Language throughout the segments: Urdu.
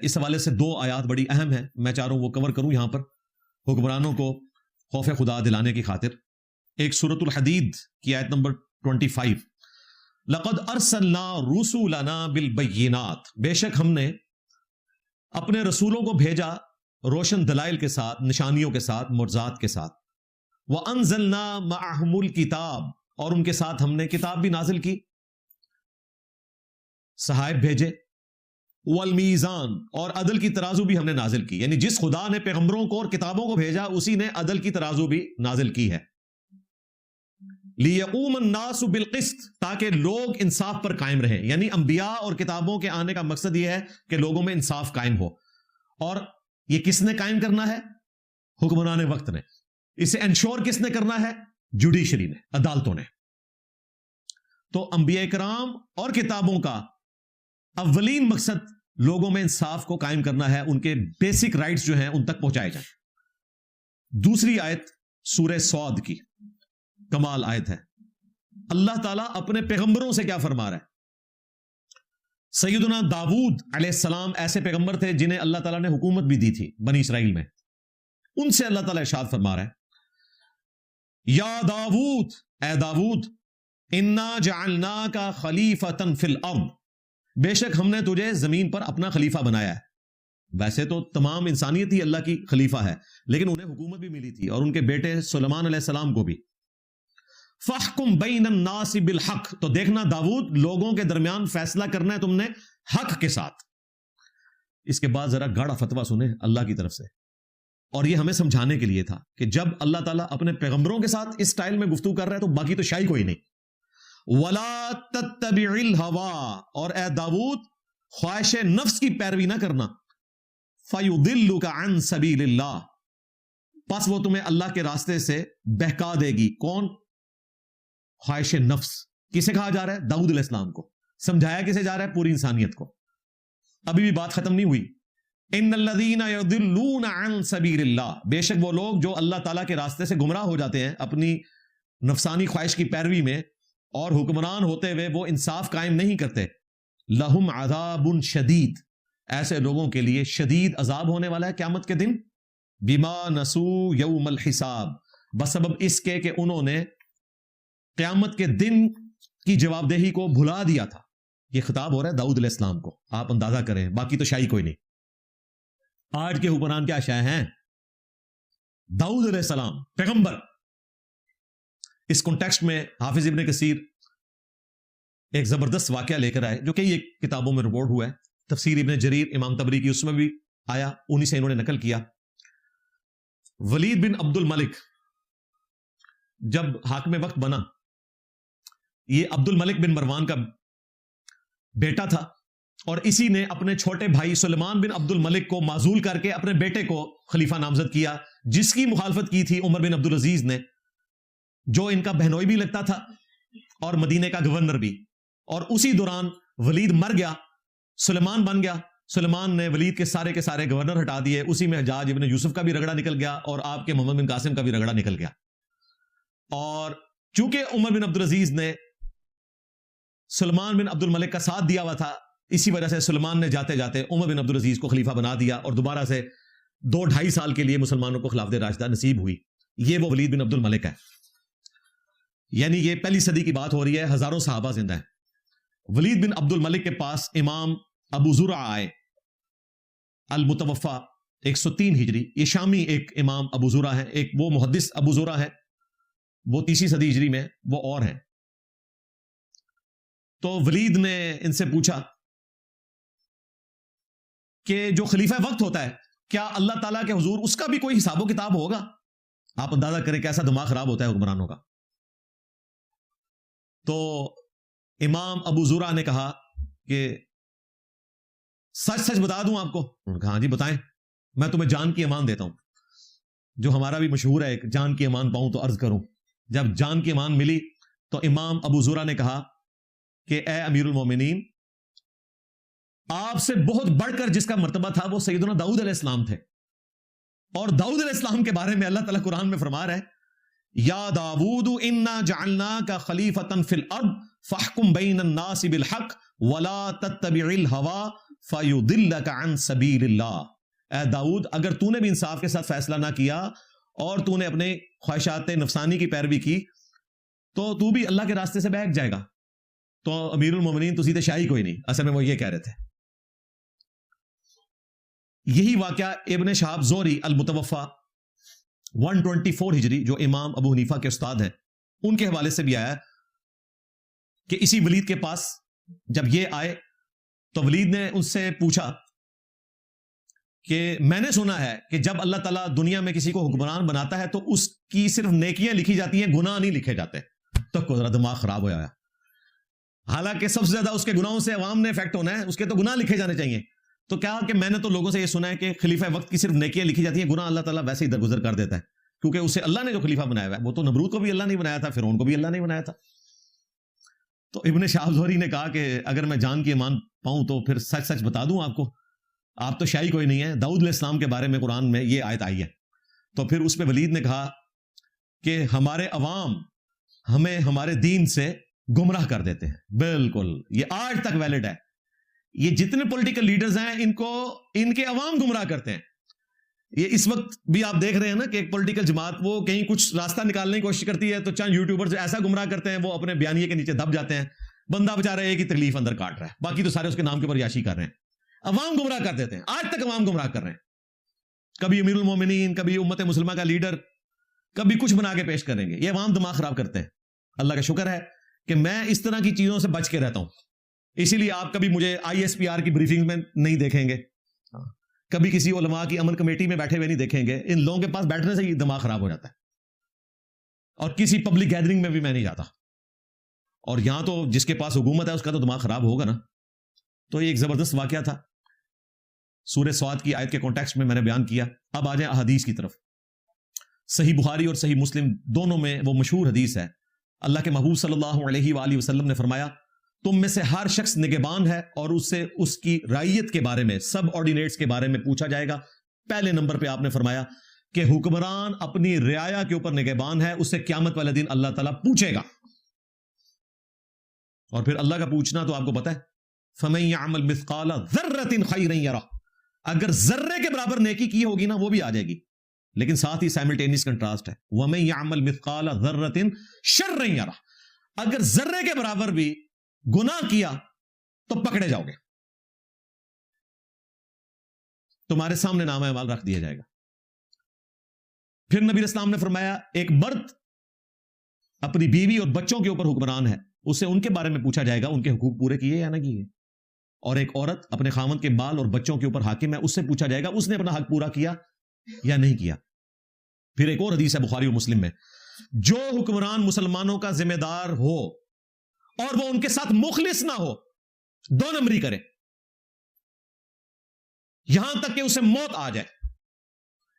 اس حوالے سے 2 آیات بڑی اہم ہیں، میں چاہ رہا ہوں وہ کور کروں یہاں پر حکمرانوں کو خوف خدا دلانے کی خاطر۔ ایک سورۃ الحدید کی آیت نمبر 25، لقد ارسلنا رسولنا بالبینات، بے شک ہم نے اپنے رسولوں کو بھیجا روشن دلائل کے ساتھ، نشانیوں کے ساتھ، معجزات کے ساتھ، وَأَنزَلْنَا مَعَهُمُ الْكِتَابَ، اور ان کے ساتھ ہم نے کتاب بھی نازل کی، صحائف بھیجے، والمیزان، اور عدل کی ترازو بھی ہم نے نازل کی، یعنی جس خدا نے پیغمبروں کو اور کتابوں کو بھیجا اسی نے عدل کی ترازو بھی نازل کی ہے، لِيَقُومَ النَّاسُ بِالْقِسْطِ، تاکہ لوگ انصاف پر قائم رہیں، یعنی انبیاء اور کتابوں کے آنے کا مقصد یہ ہے کہ لوگوں میں انصاف قائم ہو، اور یہ کس نے قائم کرنا ہے؟ حکمران وقت نے۔ اسے انشور کس نے کرنا ہے؟ جوڈیشری نے، عدالتوں نے۔ تو انبیاء کرام اور کتابوں کا اولین مقصد لوگوں میں انصاف کو قائم کرنا ہے، ان کے بیسک رائٹس جو ہیں ان تک پہنچائے جائیں۔ دوسری آیت سورہ صاد کی کمال آیت ہے، اللہ تعالیٰ اپنے پیغمبروں سے کیا فرما رہا ہے؟ سیدنا داود علیہ السلام ایسے پیغمبر تھے جنہیں اللہ تعالیٰ نے حکومت بھی دی تھی بنی اسرائیل میں، ان سے اللہ تعالیٰ ارشاد فرما رہا ہے، یا داود، اے داود، انا جعلناک خلیفۃ فی الارض، بے شک ہم نے تجھے زمین پر اپنا خلیفہ بنایا ہے۔ ویسے تو تمام انسانیت ہی اللہ کی خلیفہ ہے، لیکن انہیں حکومت بھی ملی تھی اور ان کے بیٹے سلیمان علیہ السلام کو بھی۔ فاحکم بین الناس بالحق، تو دیکھنا داود، لوگوں کے درمیان فیصلہ کرنا ہے تم نے حق کے ساتھ۔ اس کے بعد ذرا گاڑا فتویٰ سنیں اللہ کی طرف سے، اور یہ ہمیں سمجھانے کے لیے تھا کہ جب اللہ تعالیٰ اپنے پیغمبروں کے ساتھ اس سٹائل میں گفتگو کر رہا ہے تو باقی تو شاہی کوئی نہیں۔ وَلَا تَتَّبِعِ الْهَوَىٰ، اور اے داود خواہش نفس کی پیروی نہ کرنا، فَيُضِلُّكَ عَن سَبِيلِ اللَّهِ، پس وہ تمہیں اللہ کے راستے سے بہکا دے گی۔ کون؟ خواہش نفس۔ کسے کہا جا رہا ہے؟ داؤد علیہ السلام کو۔ سمجھایا کسے جا رہا ہے؟ پوری انسانیت کو۔ ابھی بھی بات ختم نہیں ہوئی۔ ان الذین یضلون عن سبیل اللہ، بے شک وہ لوگ جو اللہ تعالیٰ کے راستے سے گمراہ ہو جاتے ہیں اپنی نفسانی خواہش کی پیروی میں، اور حکمران ہوتے ہوئے وہ انصاف قائم نہیں کرتے، لہم عذاب شدید، ایسے لوگوں کے لیے شدید عذاب ہونے والا ہے قیامت کے دن، بما نسوا یوم الحساب، بسبب اس کے کہ انہوں نے قیامت کے دن کی جواب دہی کو بھلا دیا تھا۔ یہ خطاب ہو رہا ہے داؤد علیہ السلام کو، آپ اندازہ کریں، باقی تو شاہی کوئی نہیں۔ آج کے حکمران کیا شاہ ہیں؟ داؤد علیہ السلام پیغمبر۔ اس کانٹیکسٹ میں حافظ ابن کثیر ایک زبردست واقعہ لے کر آئے جو کئی ایک کتابوں میں رپورٹ ہوا ہے، تفسیر ابن جریر امام طبری کی اس میں بھی آیا، انہی سے انہوں نے نقل کیا۔ ولید بن عبد الملک جب حاکم وقت بنا، یہ عبد الملک بن مروان کا بیٹا تھا، اور اسی نے اپنے چھوٹے بھائی سلیمان بن عبد الملک کو معزول کر کے اپنے بیٹے کو خلیفہ نامزد کیا، جس کی مخالفت کی تھی عمر بن عبد العزیز نے، جو ان کا بہنوئی بھی لگتا تھا اور مدینے کا گورنر بھی۔ اور اسی دوران ولید مر گیا، سلیمان بن گیا، سلیمان نے ولید کے سارے گورنر ہٹا دیے، اسی میں حجاج ابن یوسف کا بھی رگڑا نکل گیا اور آپ کے محمد بن قاسم کا بھی رگڑا نکل گیا۔ اور چونکہ عمر بن عبد العزیز نے سلیمان بن عبد الملک کا ساتھ دیا ہوا تھا، اسی وجہ سے سلیمان نے جاتے جاتے عمر بن عبد العزیز کو خلیفہ بنا دیا، اور دوبارہ سے 2-2.5 سال کے لیے مسلمانوں کو خلافت راشدہ نصیب ہوئی۔ یہ وہ ولید بن عبد الملک ہے، یعنی یہ پہلی صدی کی بات ہو رہی ہے، ہزاروں صحابہ زندہ ہیں۔ ولید بن عبد الملک کے پاس امام ابو زرع آئے، المتوفا 103 ہجری، یہ شامی ایک امام ابو زرع ہے، ایک وہ محدث ابو زرع ہے، وہ 3 صدی ہجری میں، وہ اور ہیں۔ تو ولید نے ان سے پوچھا کہ جو خلیفہ وقت ہوتا ہے، کیا اللہ تعالیٰ کے حضور اس کا بھی کوئی حساب و کتاب ہوگا؟ آپ اندازہ کریں کیسا دماغ خراب ہوتا ہے حکمرانوں کا۔ تو امام ابو زرع نے کہا کہ سچ بتا دوں آپ کو؟ انہوں نے کہا ہاں جی بتائیں، میں تمہیں جان کی امان دیتا ہوں، جو ہمارا بھی مشہور ہے، جان کی امان پاؤں تو عرض کروں۔ جب جان کی امان ملی تو امام ابو زرع نے کہا کہ اے امیر المومنین، آپ سے بہت بڑھ کر جس کا مرتبہ تھا وہ سیدنا داؤد علیہ السلام تھے، اور داؤد علیہ السلام کے بارے میں اللہ تعالیٰ قرآن میں فرما رہا ہے، یا داود انا جعلناک خلیفۃ فی الارض فاحکم بین الناس بالحق ولا تتبع الہوی فَيُضِلَّكَ عَن سَبِيلِ اللَّهِ، اے داؤد اگر تو نے بھی انصاف کے ساتھ فیصلہ نہ کیا اور تو نے اپنے خواہشات نفسانی کی پیروی کی تو تو بھی اللہ کے راستے سے بہک جائے گا۔ تو امیر المومنین تو سیدھے شاہی کوئی نہیں، اصل میں وہ یہ کہہ رہے تھے۔ یہی واقعہ ابن شہاب زہری المتوفا 124 ہجری، جو امام ابو حنیفہ کے استاد ہیں، ان کے حوالے سے بھی آیا کہ اسی ولید کے پاس جب یہ آئے تو ولید نے ان سے پوچھا کہ میں نے سنا ہے کہ جب اللہ تعالیٰ دنیا میں کسی کو حکمران بناتا ہے تو اس کی صرف نیکیاں لکھی جاتی ہیں، گناہ نہیں لکھے جاتے۔ تو ذرا دماغ خراب ہو آیا، حالانکہ سب سے زیادہ اس کے گناہوں سے عوام نے افیکٹ ہونا ہے، اس کے تو گناہ لکھے جانے چاہیے۔ تو کیا کہ میں نے تو لوگوں سے یہ سنا ہے کہ خلیفہ وقت کی صرف نیکیاں لکھی جاتی ہیں، گناہ اللہ تعالیٰ ویسے ہی درگزر کر دیتا ہے، کیونکہ اسے اللہ نے جو خلیفہ بنایا ہوا ہے، وہ تو نمرود کو بھی اللہ نہیں بنایا تھا، فرعون کو بھی اللہ نہیں بنایا تھا۔ تو ابن شہاب زہری نے کہا کہ اگر میں جان کی ایمان پاؤں تو پھر سچ سچ بتا دوں آپ کو، آپ تو شاہی کوئی نہیں ہے۔ داؤد علیہ السلام کے بارے میں قرآن میں یہ آیت آئی ہے۔ تو پھر اس پہ ولید نے کہا کہ ہمارے عوام ہمیں ہمارے دین سے گمراہ کر دیتے ہیں۔ بالکل، یہ آج تک ویلڈ ہے۔ یہ جتنے پولیٹیکل لیڈرز ہیں ان کے عوام گمراہ کرتے ہیں۔ یہ اس وقت بھی آپ دیکھ رہے ہیں نا کہ ایک پولیٹیکل جماعت وہ کہیں کچھ راستہ نکالنے کی کوشش کرتی ہے تو چند یوٹیوبرز ایسا گمراہ کرتے ہیں، وہ اپنے بیانیے کے نیچے دب جاتے ہیں، بندہ بیچارہ ایک ہی تکلیف اندر کاٹ رہا ہے، باقی تو سارے اس کے نام کے اوپر یاشی کر رہے ہیں۔ عوام گمراہ کر دیتے ہیں، آج تک عوام گمراہ کر رہے ہیں۔ کبھی امیر المومنین، کبھی امت مسلمہ کا لیڈر، کبھی کچھ بنا کے پیش کریں گے، یہ عوام دماغ خراب کرتے ہیں۔ اللہ کا شکر ہے کہ میں اس طرح کی چیزوں سے بچ کے رہتا ہوں، اسی لیے آپ کبھی مجھے ISPR کی بریفنگ میں نہیں دیکھیں گے، کبھی کسی علماء کی امن کمیٹی میں بیٹھے ہوئے نہیں دیکھیں گے۔ ان لوگوں کے پاس بیٹھنے سے ہی دماغ خراب ہو جاتا ہے، اور کسی پبلک گیدرنگ میں بھی میں نہیں جاتا۔ اور یہاں تو جس کے پاس حکومت ہے اس کا تو دماغ خراب ہوگا نا۔ تو یہ ایک زبردست واقعہ تھا، سورہ سعد کی آیت کے کانٹیکسٹ میں نے بیان کیا۔ اب آ جائیں احادیث کی طرف۔ صحیح بخاری اور صحیح مسلم دونوں میں وہ مشہور حدیث ہے، اللہ کے محبوب صلی اللہ علیہ وآلہ وسلم نے فرمایا تم میں سے ہر شخص نگہبان ہے اور اس سے اس کی رعیت کے بارے میں، سب آرڈینیٹس کے بارے میں پوچھا جائے گا۔ پہلے نمبر پہ آپ نے فرمایا کہ حکمران اپنی رعایا کے اوپر نگہبان ہے، اس سے قیامت والے دن اللہ تعالیٰ پوچھے گا۔ اور پھر اللہ کا پوچھنا تو آپ کو پتہ ہے، فَمَن يَعْمَلْ مِثْقَالَ ذَرَّةٍ خَيْرًا يَرَهُ، اگر ذرے کے برابر نیکی کی ہوگی نا وہ بھی آ جائے گی، لیکن ساتھ ہی سائملٹینیس کنٹراسٹ ہے، وَمَن يَعْمَلْ مِثْقَالَ ذَرَّةٍ شَرًّا يَرَهُ، اگر ذرے کے برابر بھی گناہ کیا تو پکڑے جاؤ گے، تمہارے سامنے نامہ اعمال رکھ دیا جائے گا۔ پھر نبی اسلام نے فرمایا ایک مرد اپنی بیوی اور بچوں کے اوپر حکمران ہے، اسے ان کے بارے میں پوچھا جائے گا ان کے حقوق پورے کیے یا نہ کیے۔ اور ایک عورت اپنے خاوند کے بال اور بچوں کے اوپر حاکم ہے، اس سے پوچھا جائے گا اس نے اپنا حق پورا کیا یا نہیں کیا۔ پھر ایک اور حدیث ہے بخاری اور مسلم میں، جو حکمران مسلمانوں کا ذمہ دار ہو اور وہ ان کے ساتھ مخلص نہ ہو، دو نمبری کرے یہاں تک کہ اسے موت آ جائے،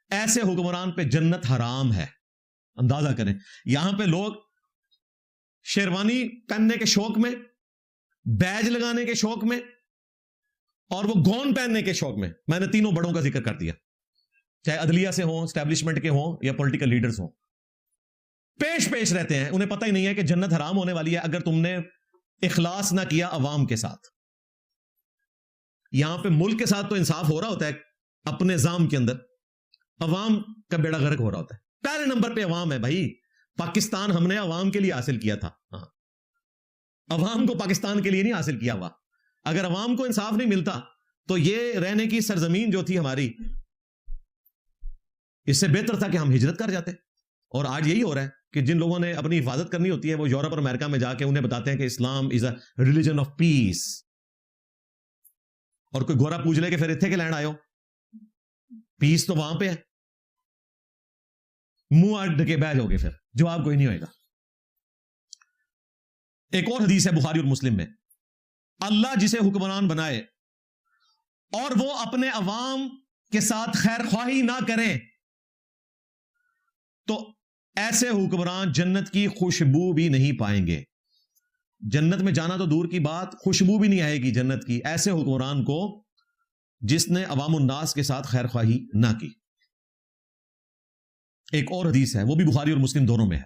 ایسے حکمران پہ جنت حرام ہے۔ اندازہ کریں، یہاں پہ لوگ شیروانی پہننے کے شوق میں، بیج لگانے کے شوق میں، اور وہ گون پہننے کے شوق میں نے تینوں بڑوں کا ذکر کر دیا، چاہے عدلیہ سے ہوں، اسٹیبلشمنٹ کے ہوں یا پولیٹیکل لیڈرز ہوں، پیش رہتے ہیں، انہیں پتہ ہی نہیں ہے کہ جنت حرام ہونے والی ہے اگر تم نے اخلاص نہ کیا عوام کے ساتھ۔ یہاں پہ ملک کے ساتھ تو انصاف ہو رہا ہوتا ہے اپنے نظام کے اندر، عوام کا بیڑا غرق ہو رہا ہوتا ہے۔ پہلے نمبر پہ عوام ہے بھائی، پاکستان ہم نے عوام کے لیے حاصل کیا تھا، ہاں، عوام کو پاکستان کے لیے نہیں حاصل کیا ہوا۔ اگر عوام کو انصاف نہیں ملتا تو یہ رہنے کی سرزمین جو تھی ہماری، اس سے بہتر تھا کہ ہم ہجرت کر جاتے۔ اور آج یہی ہو رہا ہے کہ جن لوگوں نے اپنی حفاظت کرنی ہوتی ہے وہ یورپ اور امریکہ میں جا کے انہیں بتاتے ہیں کہ اسلام از اے ریلیجن آف پیس، اور کوئی گورا پوچھ لے کہ پھر اتنے کے لینڈ آئے ہو، پیس تو وہاں پہ ہے، منہ آٹھ ڈھکے بہ جاؤ گے، پھر جواب کوئی نہیں ہوئے گا۔ ایک اور حدیث ہے بخاری اور مسلم میں، اللہ جسے حکمران بنائے اور وہ اپنے عوام کے ساتھ خیر خواہی نہ کریں تو ایسے حکمران جنت کی خوشبو بھی نہیں پائیں گے۔ جنت میں جانا تو دور کی بات، خوشبو بھی نہیں آئے گی جنت کی ایسے حکمران کو جس نے عوام الناس کے ساتھ خیر خواہی نہ کی۔ ایک اور حدیث ہے، وہ بھی بخاری اور مسلم دونوں میں ہے،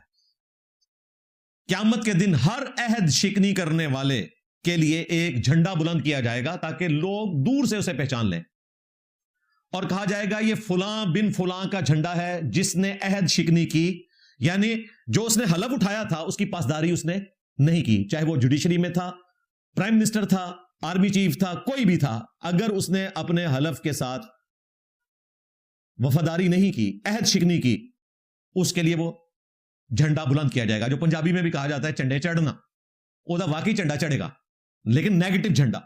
قیامت کے دن ہر عہد شکنی کرنے والے کے لیے ایک جھنڈا بلند کیا جائے گا تاکہ لوگ دور سے اسے پہچان لیں، اور کہا جائے گا یہ فلاں بن فلاں کا جھنڈا ہے جس نے عہد شکنی کی، یعنی جو اس نے حلف اٹھایا تھا اس کی پاسداری اس نے نہیں کی، چاہے وہ جوڈیشری میں تھا، پرائم منسٹر تھا، آرمی چیف تھا، کوئی بھی تھا، اگر اس نے اپنے حلف کے ساتھ وفاداری نہیں کی، عہد شکنی کی، اس کے لیے وہ جھنڈا بلند کیا جائے گا، جو پنجابی میں بھی کہا جاتا ہے چنڈے چڑھنا، وہ واقعی جھنڈا چڑھے گا لیکن نیگیٹو جھنڈا،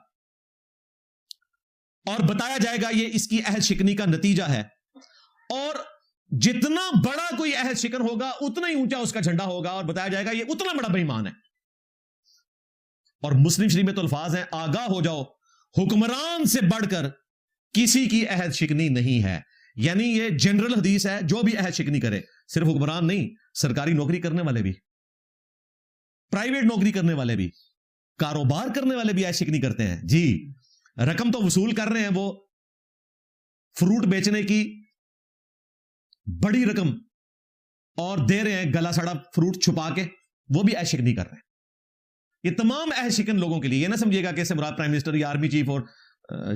اور بتایا جائے گا یہ اس کی عہد شکنی کا نتیجہ ہے، اور جتنا بڑا کوئی عہد شکن ہوگا اتنا ہی اونچا اس کا جھنڈا ہوگا، اور بتایا جائے گا یہ اتنا بڑا بے ایمان ہے۔ اور مسلم شریف میں تو الفاظ ہیں آگاہ ہو جاؤ حکمران سے بڑھ کر کسی کی عہد شکنی نہیں ہے، یعنی یہ جنرل حدیث ہے، جو بھی عہد شکنی کرے، صرف حکمران نہیں، سرکاری نوکری کرنے والے بھی، پرائیویٹ نوکری کرنے والے بھی، کاروبار کرنے والے بھی عہد شکنی کرتے ہیں، جی رقم تو وصول کر رہے ہیں، وہ فروٹ بیچنے کی بڑی رقم اور دے رہے ہیں گلا سڑا فروٹ چھپا کے، وہ بھی عہد شکنی کر رہے ہیں۔ یہ تمام عہد شکن لوگوں کے لیے، یہ نہ سمجھیے گا کہ اس سے مراد پرائم منسٹر یا آرمی چیف اور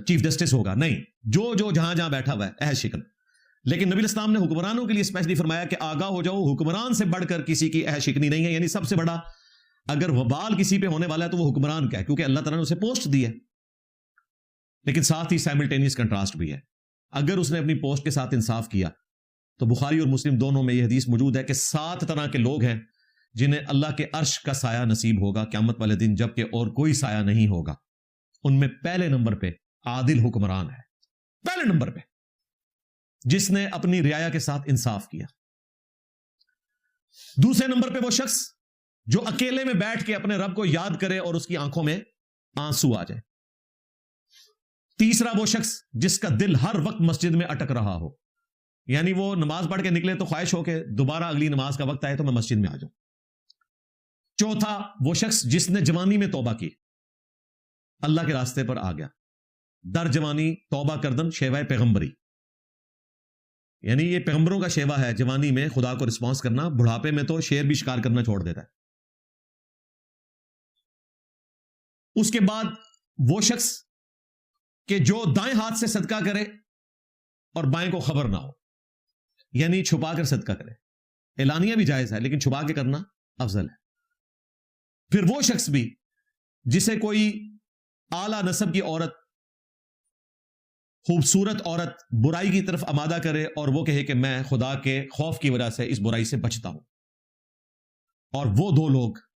چیف جسٹس ہوگا، نہیں، جو جہاں جہاں بیٹھا ہوا ہے عہد شکن۔ لیکن نبی الاسلام نے حکمرانوں کے لیے اسپیشلی فرمایا کہ آگاہ ہو جاؤ حکمران سے بڑھ کر کسی کی عہد شکنی نہیں ہے، یعنی سب سے بڑا اگر وبال کسی پہ ہونے والا ہے تو وہ حکمران کا ہے، کیونکہ اللہ تعالیٰ نے اسے پوسٹ دی ہے، لیکن ساتھ ہی سائملٹینیس کنٹراسٹ بھی ہے، اگر اس نے اپنی پوسٹ کے ساتھ انصاف کیا تو بخاری اور مسلم دونوں میں یہ حدیث موجود ہے کہ 7 طرح کے لوگ ہیں جنہیں اللہ کے عرش کا سایہ نصیب ہوگا قیامت والے دن، جبکہ اور کوئی سایہ نہیں ہوگا۔ ان میں پہلے نمبر پہ عادل حکمران ہے، پہلے نمبر پہ جس نے اپنی رعایا کے ساتھ انصاف کیا۔ دوسرے نمبر پہ وہ شخص جو اکیلے میں بیٹھ کے اپنے رب کو یاد کرے اور اس کی آنکھوں میں آنسو آ جائے۔ تیسرا وہ شخص جس کا دل ہر وقت مسجد میں اٹک رہا ہو، یعنی وہ نماز پڑھ کے نکلے تو خواہش ہو کہ دوبارہ اگلی نماز کا وقت آئے تو میں مسجد میں آ جاؤں۔ چوتھا وہ شخص جس نے جوانی میں توبہ کی، اللہ کے راستے پر آ گیا، در جوانی توبہ کردن شیوہ پیغمبری، یعنی یہ پیغمبروں کا شیوہ ہے جوانی میں خدا کو رسپانس کرنا، بڑھاپے میں تو شیر بھی شکار کرنا چھوڑ دیتا ہے۔ اس کے بعد وہ شخص کہ جو دائیں ہاتھ سے صدقہ کرے اور بائیں کو خبر نہ ہو، یعنی چھپا کر صدقہ کرے، اعلانیہ بھی جائز ہے لیکن چھپا کے کرنا افضل ہے۔ پھر وہ شخص بھی جسے کوئی اعلیٰ نسب کی عورت، خوبصورت عورت برائی کی طرف آمادہ کرے اور وہ کہے کہ میں خدا کے خوف کی وجہ سے اس برائی سے بچتا ہوں، اور وہ 2 لوگ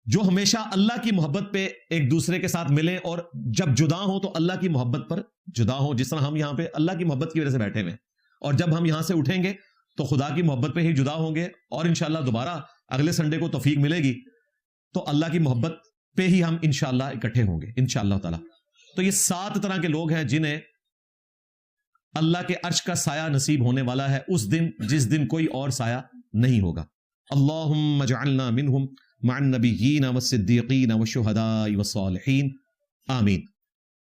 جو ہمیشہ اللہ کی محبت پہ ایک دوسرے کے ساتھ ملیں اور جب جدا ہوں تو اللہ کی محبت پر جدا ہوں، جس طرح ہم یہاں پہ اللہ کی محبت کی وجہ سے بیٹھے ہوئے ہیں، اور جب ہم یہاں سے اٹھیں گے تو خدا کی محبت پہ ہی جدا ہوں گے، اور انشاءاللہ دوبارہ اگلے سنڈے کو توفیق ملے گی تو اللہ کی محبت پہ ہی ہم انشاءاللہ اکٹھے ہوں گے انشاءاللہ تعالی۔ تو یہ 7 طرح کے لوگ ہیں جنہیں اللہ کے عرش کا سایہ نصیب ہونے والا ہے اس دن جس دن کوئی اور سایہ نہیں ہوگا۔ اللہم اجعلنا منہم مع النبیین والصدیقین والشہداء والصالحین، آمین۔